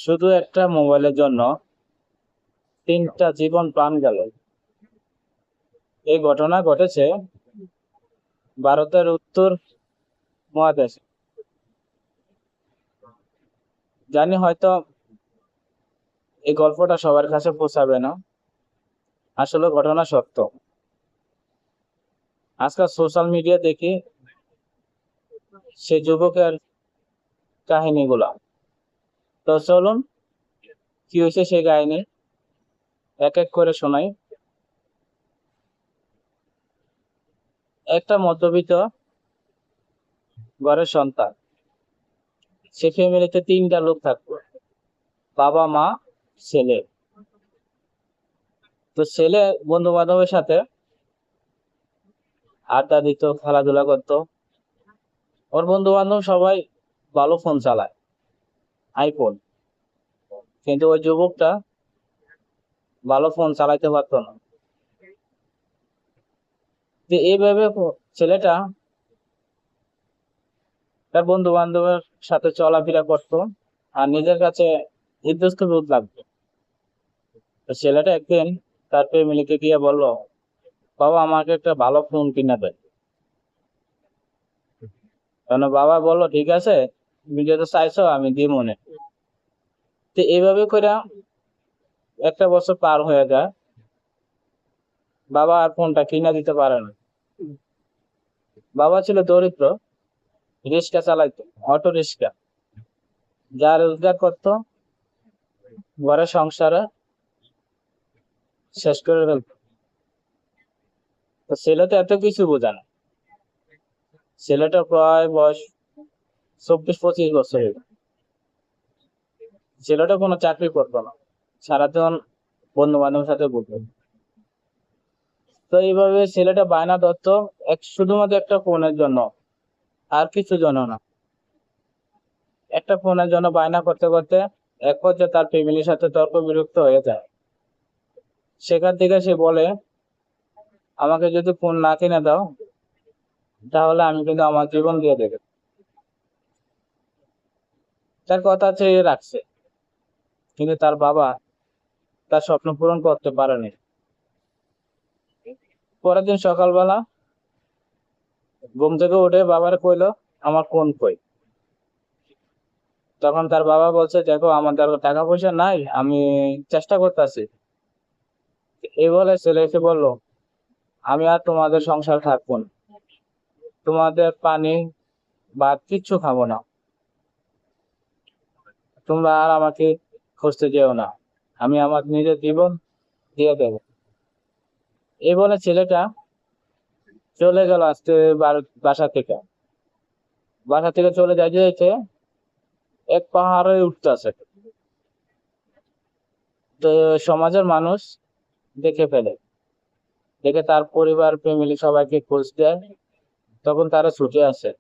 শুধু একটা মোবাইলের জন্য 3টা জীবন প্রাণ গেল। এই ঘটনা ঘটেছে ভারতের উত্তর মহাদেশে। জানি হয়তো এই গল্পটা সবার কাছে পৌঁছাবে না, আসলে ঘটনা সত্য। আজকাল সোশ্যাল মিডিয়া দেখি সেই যুবকের কাহিনীগুলা। তো চলুন, কি হয়েছে সেই কাহিনী এক এক করে শোনাই। একটা মধ্যবিত্ত ঘরের সন্তান, সে ফ্যামিলিতে 3টা লোক থাকতো, বাবা, মা, ছেলে। তো ছেলে বন্ধু বান্ধবের সাথে আড্ডা দিত, খেলাধুলা করতো। ওর বন্ধু বান্ধব সবাই ভালো ফোন চালায়, আইফোন। কিন্তু ওই যুবকটা ভালো ফোন চালাইতে পারতো না। তো এইভাবে ছেলেটা তার বন্ধু বান্ধবের সাথে চলাফেরা করতো, আর নিজের কাছে ইতস্ত বোধ লাগতো। তো ছেলেটা একদিন তার ফ্যামিলিকে গিয়ে বলল, বাবা আমাকে একটা ভালো ফোন কিনে দেয়। কারণ বাবা বললো, ঠিক আছে, তুমি যেহেতু চাইছো আমি দিই মনে। তো এইভাবে করে একটা বছর পার হয়ে যায়, বাবা আর ফোনটা কিনে দিতে পারে না। বাবা ছিল দরিদ্র, রিক্সা চালাইতো, অটো রিক্সা। যা রোজগার করতো ঘরের সংসারে শেষ করে ফেলতো। তো ছেলেটা এত কিছু বোঝে না। ছেলেটা প্রায় বয়স 24-25 বছর। ছেলেটা কোনো চাকরি করতো না, সারাদিন বন্ধু বান্ধবের সাথে ঘুরতো। তো এইভাবে ছেলেটা বায়না ধরতো শুধুমাত্র একটা ফোনের জন্য, আর কিছু জন্য না। একটা ফোনের জন্য বায়না করতে করতে এক পর্যায়ে তার ফ্যামিলির সাথে তর্ক বিরক্ত হয়ে যায়। সেখান থেকে সে বলে, আমাকে যদি ফোন না কিনে দাও তাহলে আমি কিন্তু আমার জীবন দিয়ে দেবো। তার কথা চেয়ে রাখছে, কিন্তু তার বাবা তার স্বপ্ন পূরণ করতে পারেনি। পরের দিন সকালবেলা ঘুম থেকে উঠে বাবার কইলো, আমার ফোন কই? তখন তার বাবা বলছে, দেখো আমাদের টাকা পয়সা নাই, আমি চেষ্টা করতেছি। এই বলে ছেলে এসে বললো, আমি আর তোমাদের সংসার থাকবো না, তোমাদের পানি ভাত কিচ্ছু খাবো না, তোমরা আর আমাকে খুঁজতে যেও না, আমি আমার নিজের জীবন দিয়ে দেবো। এই বলে ছেলেটা চলে গেল আজকে বাসা থেকে। বাসা থেকে চলে যাইতে যাইতে এক পাহাড়ে উঠতেছে। তো সমাজের মানুষ দেখে ফেলে, দেখে তার পরিবার ফ্যামিলি সবাইকে খোঁজ দেয়। তখন তারা ছুটে আসে,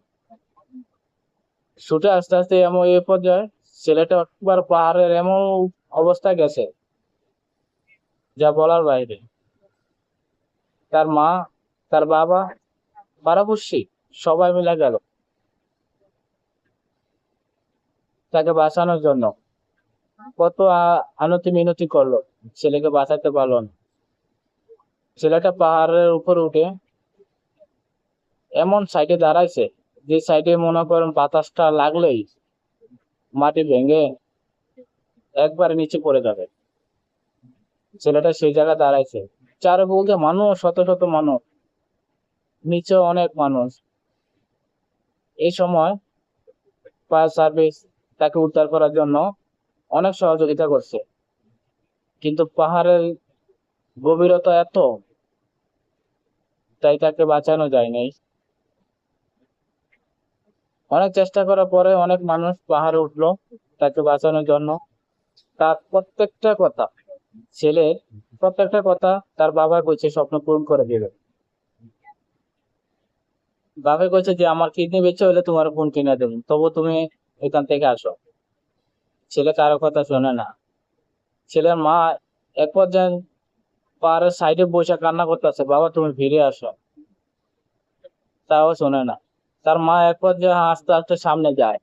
ছুটে আস্তে আস্তে এমন এই পর্যায়ে ছেলেটা একবার পাহাড়ের এমন অবস্থা গেছে যা বলার বাইরে। তার মা, তার বাবা, পাড়াপড়শি সবাই মিলে গেল তাকে বাঁচানোর জন্য। কত আনতি মিনতি করলো, ছেলেকে বাঁচাতে পারলো না। ছেলেটা পাহাড়ের উপর উঠে এমন সাইডে দাঁড়াইছে যে সাইডে মনে করেন বাতাসটা লাগলেই মাটি ভেঙে একবারে নিচে পড়ে যাবে। ছেলেটা সেই জায়গায় দাঁড়াইছে, চারে বলতে মানুষ, শত শত মানুষ, নিচে অনেক মানুষ। এই সময় ফায়ার সার্ভিস তাকে উদ্ধার করার জন্য অনেক সহযোগিতা করছে, কিন্তু পাহাড়ের গভীরতা এত, তাই তাকে বাঁচানো যায়নি। অনেক চেষ্টা করার পরে অনেক মানুষ পাহাড়ে উঠলো তাকে বাঁচানোর জন্য। তার প্রত্যেকটা কথা, ছেলের প্রত্যেকটা কথা তার বাবা কইছে স্বপ্ন পূরণ করে দিবে। বাবা কইছে যে আমার কিডনি বেঁচে হলে তোমার ফোন কিনে দেবো, তবু তুমি এখান থেকে আসো। ছেলে কারো কথা শোনে না। ছেলের মা এক পর্যায়ে পাহাড়ের সাইডে বসে কান্না করতেছে, বাবা তুমি ফিরে আসো, তাও শোনে না। তার মা এক পর্যায়ে আস্তে আস্তে সামনে যায়,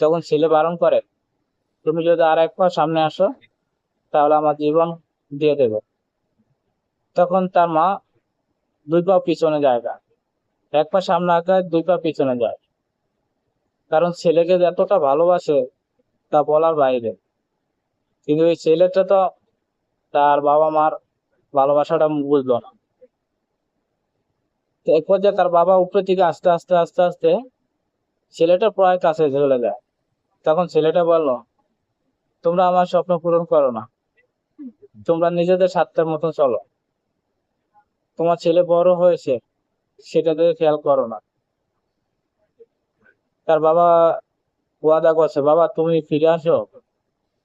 তখন ছেলে বারণ করে, তুমি যদি আর এক পা সামনে আসো তাহলে আমার জীবন দিয়ে দেবে। তখন তার মা 2 পা পিছনে যায় না, 1 পা সামনে আগায় 2 পা পিছনে যায়। কারণ ছেলেকে এতটা ভালোবাসে তা বলার বাইরে। কিন্তু এই ছেলেটা তো তার বাবা মার ভালোবাসাটা বুঝলো না। তো এক পর্যায়ে তার বাবা উপরে থেকে আস্তে আস্তে আস্তে আস্তে ছেলেটা প্রায় কাছে চলে যায়। তখন ছেলেটা বলল, তোমরা আমার স্বপ্ন পূরণ করো না, তোমরা নিজেদের স্বার্থের মতো চলো। তোমার ছেলে বড় হয়েছে সেটা দিকে খেয়াল করো না। তার বাবা ওয়াদা করছে, বাবা তুমি ফিরে আসো,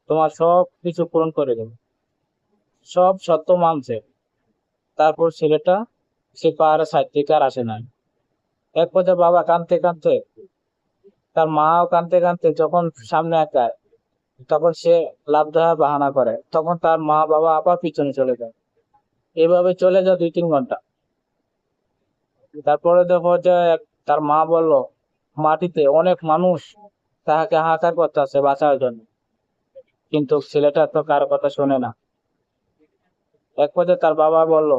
তোমার সব কিছু পূরণ করে দেবো। সব সত্য মানছে। তারপর ছেলেটা সে পাহাড়ের সাইড থেকে আর আসে না। এক পর্যায়ে বাবা কাঁদতে কাঁদতে, তার মাও কাঁদতে কাঁদতে যখন সামনে আগায়, তখন সে লাফ দেওয়ার বাহানা করে। তখন তার মা বাবা আবার পিছনে চলে যায়। এভাবে চলে যায় 2-3 ঘন্টা। তারপরে দেখো যে তার মা বলল, মাটিতে অনেক মানুষ তাহাকে হাহাকার করতেছে বাঁচার জন্য, কিন্তু ছেলেটা তো কারো কথা শোনে না। এক পর্যায়ে তার বাবা বলল,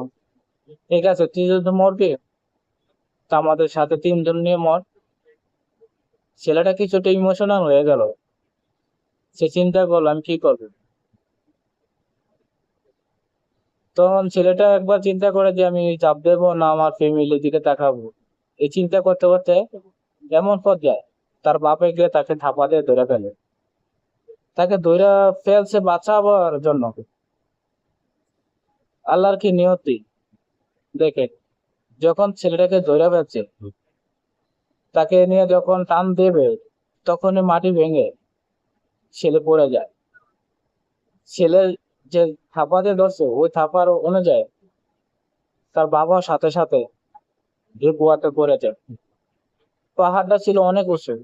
ঠিক আছে তুই যদি মরবি তা আমাদের সাথে 3 জন নিয়ে মর। ছেলেটা কিছুটা ইমোশনাল হয়ে গেল। সে চিন্তা করলো আমি কি করবো। তখন ছেলেটা একবার চিন্তা করে যে আমি চাপ দেবো না আমার ফ্যামিলির দিকে তাকাবো। এই চিন্তা করতে করতে এমন পর্যায়ে তার বাপে গিয়ে তাকে থাপা দিয়ে ধরে ফেলে। তাকে ধরে ফেলছে বাঁচাবার জন্য। আল্লাহর কি নিয়তি দেখে, যখন ছেলেটাকে ধরে ফেলছে তাকে নিয়ে যখন টান দেবে তখনই মাটি ভেঙে ছেলে পড়ে যায়। ছেলে যে থাপা দিয়ে ধরছে ওই থাপার অনুযায়ী তার বাবা সাথে সাথে যে কুয়াতে পড়ে যায়। পাহাড়টা ছিল অনেক উঁচু।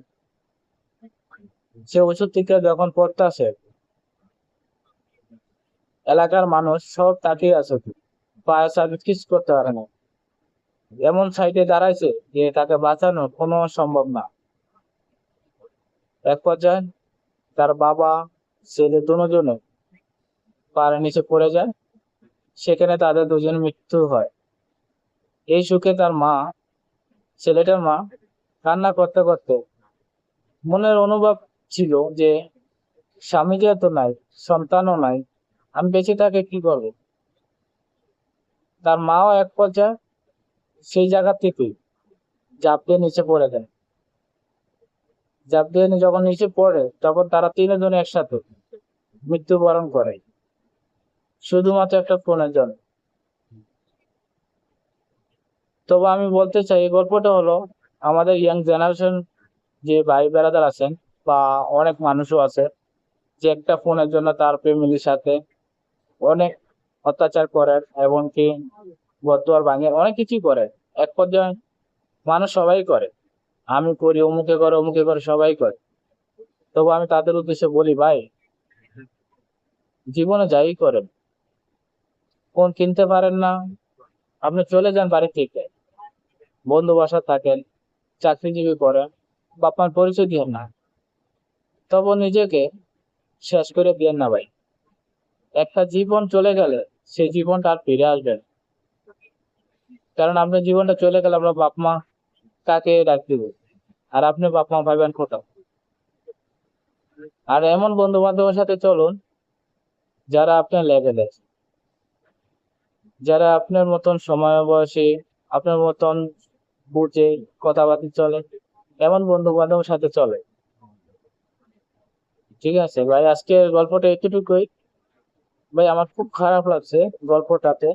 সে উঁচু থেকে যখন পড়তে আসে এলাকার মানুষ সব তাকিয়ে আছে, ফায়ার সার্ভিস কিছু করতে পারে না। এমন সাইডে দাঁড়াইছে যে তাকে বাঁচানো কোনো সম্ভব না। এক পর্যায়ে তার বাবা ছেলে দুজনে পাড়ের নিচে পড়ে যায়। সেখানে তাদের দুজনের মৃত্যু হয়। এই সুখে তার মা, ছেলেটার মা কান্না করতে করতে, মনের অনুভব ছিল যে স্বামী যেহেতু নাই, সন্তানও নাই, আমি বেঁচে থাকে কি করবো। তার মাও এক পর্যায়ে সেই জায়গা থেকে ঝাঁপ দিয়ে নিচে পড়ে যায়। ঝাঁপ দিয়ে যখন নিচে পড়ে তখন তারা 3 জন একসাথে মৃত্যুবরণ করে, শুধুমাত্র একটা ফোনের জন্য। তবে আমি বলতে চাই এই গল্পটা হলো আমাদের ইয়াং জেনারেশন যে ভাই বেড়াদার আছেন বা অনেক মানুষও আছে যে একটা ফোনের জন্য তার ফ্যামিলির সাথে অনেক অত্যাচার করে, এমনকি ঘরদুয়ার ভাঙে, অনেক কিছুই করে। এক পর্যায়ে মানুষ সবাই করে, আমি করি, অমুকে করে, সবাই করে। তবু আমি তাদের উদ্দেশ্যে বলি, ভাই জীবনে যাই করেন, ফোন কিনতে পারেন না, আপনি চলে যান বাড়ি থেকে, বন্ধু বাসা থাকেন, চাকরিজীবী করেন, বাপমার পরিচয় দিয়েন না, তবু নিজেকে শেষ করে দিয়েন না ভাই। একটা জীবন চলে গেলে সেই জীবনটা আর ফিরে আসবে না। কারণ আপনার জীবনটা চলে গেলে আমরা বাপ মা কাকে ডাক দিব, আর আপনি বাপ মা ভাইবেন কোথাও। আর এমন বন্ধু বান্ধবের সাথে চলুন যারা আপনার লেগে দেয়, যারা আপনার মতন সময় বয়সী, আপনার মতন বুঝে কথাবার্তা চলে, এমন বন্ধু বান্ধবের সাথে চলে। ঠিক আছে ভাই, আজকের গল্পটা এতটুকুই। ভাই আমার খুব খারাপ লাগছে গল্পটাতে।